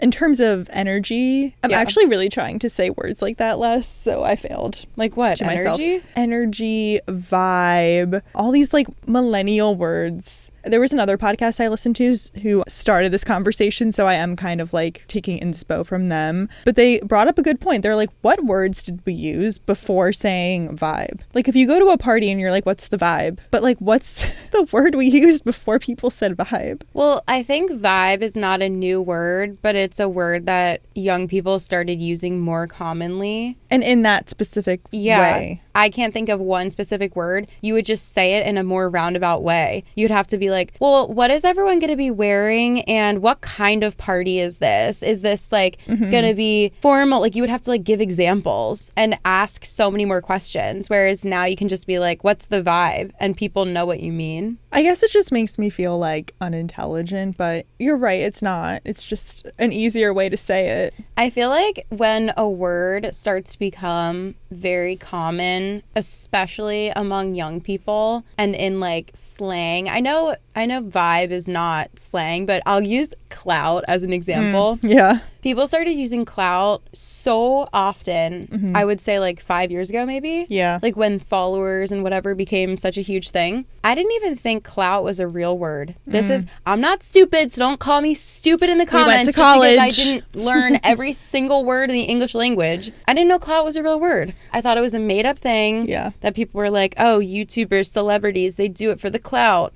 In terms of energy, I'm actually really trying to say words like that less, so I failed. Like what? To Energy? myself. Energy, vibe, all these like millennial words. There was another podcast I listened to who started this conversation, so I am kind of like taking inspo from them. But they brought up a good point. They're like, what words did we use before saying vibe? Like if you go to a party and you're like, what's the vibe? But like, what's the word we used before people said vibe? Well, I think vibe is not a new word, but it's a word that young people started using more commonly. And in that specific way. I can't think of one specific word. You would just say it in a more roundabout way. You'd have to be like, well, what is everyone going to be wearing? And what kind of party is this? Is this like going to be formal? Like you would have to like give examples and ask so many more questions. Whereas now you can just be like, what's the vibe? And people know what you mean. I guess it just makes me feel like unintelligent, but you're right. It's not. It's just an easier way to say it. I feel like when a word starts to become very common, especially among young people and in like slang. I know vibe is not slang, but I'll use clout as an example. Yeah. People started using clout so often, I would say like 5 years ago maybe. Yeah. Like when followers and whatever became such a huge thing. I didn't even think clout was a real word. This is, I'm not stupid, so don't call me stupid in the comments just because I didn't learn every single word in the English language. I didn't know clout was a real word. I thought it was a made up thing that people were like, oh, YouTubers, celebrities, they do it for the clout.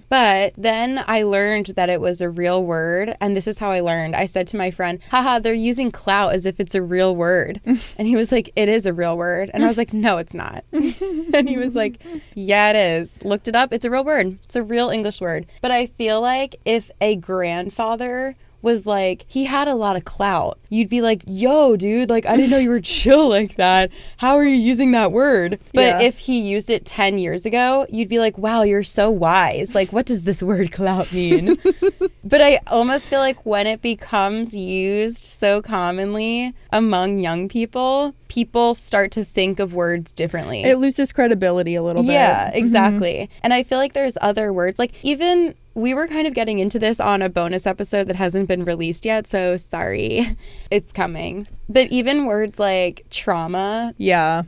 But then I learned that it was a real word. And this is how I learned. I said to my friend, haha, they're using clout as if it's a real word. And he was like, it is a real word. And I was like, no, it's not. And he was like, yeah, it is. Looked it up. It's a real word. It's a real English word. But I feel like if a grandfather was like, he had a lot of clout, you'd be like, yo, dude, like, I didn't know you were chill like that. How are you using that word? But if he used it 10 years ago, you'd be like, wow, you're so wise. Like, what does this word clout mean? But I almost feel like when it becomes used so commonly among young people, people start to think of words differently. It loses credibility a little bit. Yeah, exactly. And I feel like there's other words, like even we were kind of getting into this on a bonus episode that hasn't been released yet, so sorry. It's coming. But even words like trauma. Yeah.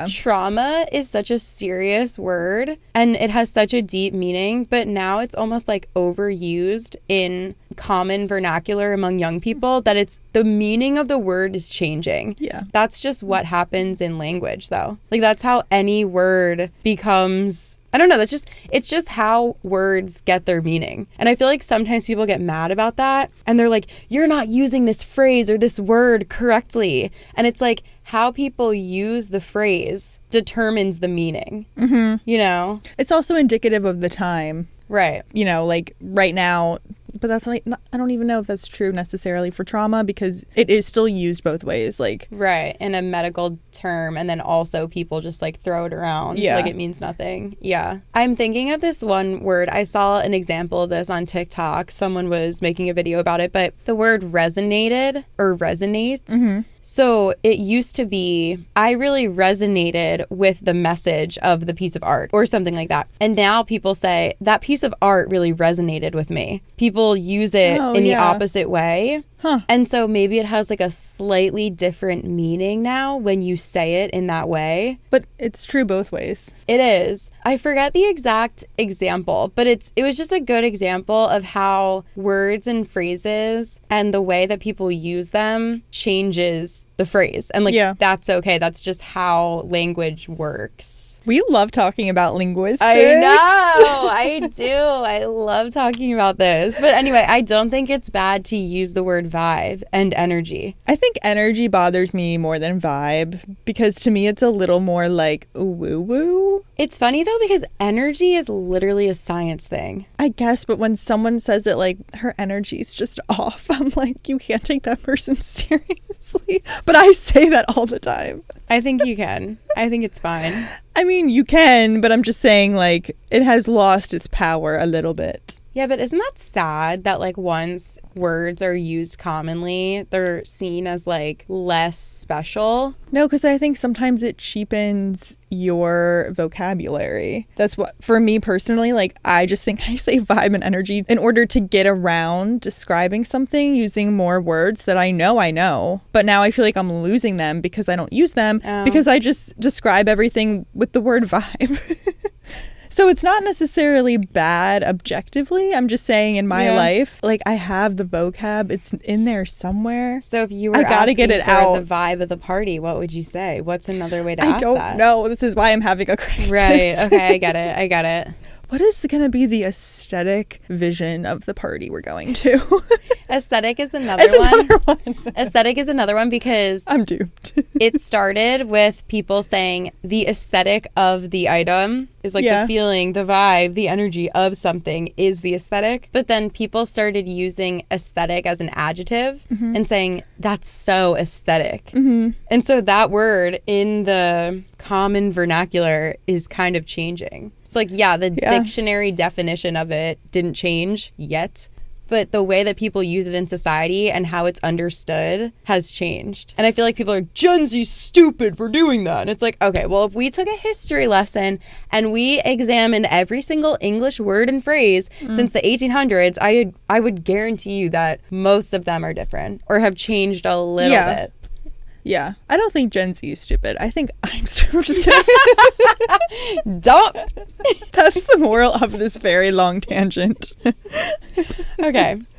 Trauma is such a serious word and it has such a deep meaning, but now it's almost like overused in common vernacular among young people that it's the meaning of the word is changing. Yeah. That's just what happens in language though. Like that's how any word becomes, I don't know, it's just how words get their meaning. And I feel like sometimes people get mad about that and they're like, you're not using this phrase or this word correctly. And it's like how people use the phrase determines the meaning, you know? It's also indicative of the time. Right. You know, like right now, but that's not, I don't even know if that's true necessarily for trauma because it is still used both ways. Like, right. In a medical term. And then also people just like throw it around. Yeah. Like it means nothing. Yeah. I'm thinking of this one word. I saw an example of this on TikTok. Someone was making a video about it, but the word resonated or resonates. So it used to be, I really resonated with the message of the piece of art or something like that. And now people say that piece of art really resonated with me. People use it in the opposite way. And so maybe it has like a slightly different meaning now when you say it in that way. But it's true both ways. It is. I forget the exact example, but it was just a good example of how words and phrases and the way that people use them changes the phrase. And like, that's okay. That's just how language works. We love talking about linguistics. I know. I do. I love talking about this. But anyway, I don't think it's bad to use the word vibe and energy. I think energy bothers me more than vibe because to me it's a little more like woo-woo. It's funny though because energy is literally a science thing. I guess, but when someone says it like her energy's just off, I'm like, you can't take that person seriously. But I say that all the time. I think you can. I think it's fine. I mean, you can, but I'm just saying, like, it has lost its power a little bit. Yeah, but isn't that sad that, like, once words are used commonly, they're seen as, like, less special? No, because I think sometimes it cheapens your vocabulary. That's what, for me personally, like, I just think I say vibe and energy in order to get around describing something using more words that I know. But now I feel like I'm losing them because I don't use them because I just describe everything with the word vibe. So it's not necessarily bad objectively. I'm just saying in my life, like, I have the vocab. It's in there somewhere. So if you were I gotta asking get it for out. the vibe of the party, what would you say? What's another way to ask that? I don't know. This is why I'm having a crisis. Right. Okay. I get it. What is going to be the aesthetic vision of the party we're going to? Aesthetic is another one. Aesthetic is another one because I'm doomed. It started with people saying the aesthetic of the item is like the feeling, the vibe, the energy of something is the aesthetic. But then people started using aesthetic as an adjective and saying that's so aesthetic. And so that word in the common vernacular is kind of changing. It's like, the dictionary definition of it didn't change yet, but the way that people use it in society and how it's understood has changed. And I feel like people are, Gen Z's stupid for doing that. And it's like, okay, well, if we took a history lesson and we examined every single English word and phrase since the 1800s, I would guarantee you that most of them are different or have changed a little bit. Yeah. I don't think Gen Z is stupid. I think I'm stupid. I'm just kidding. Don't. That's the moral of this very long tangent. Okay.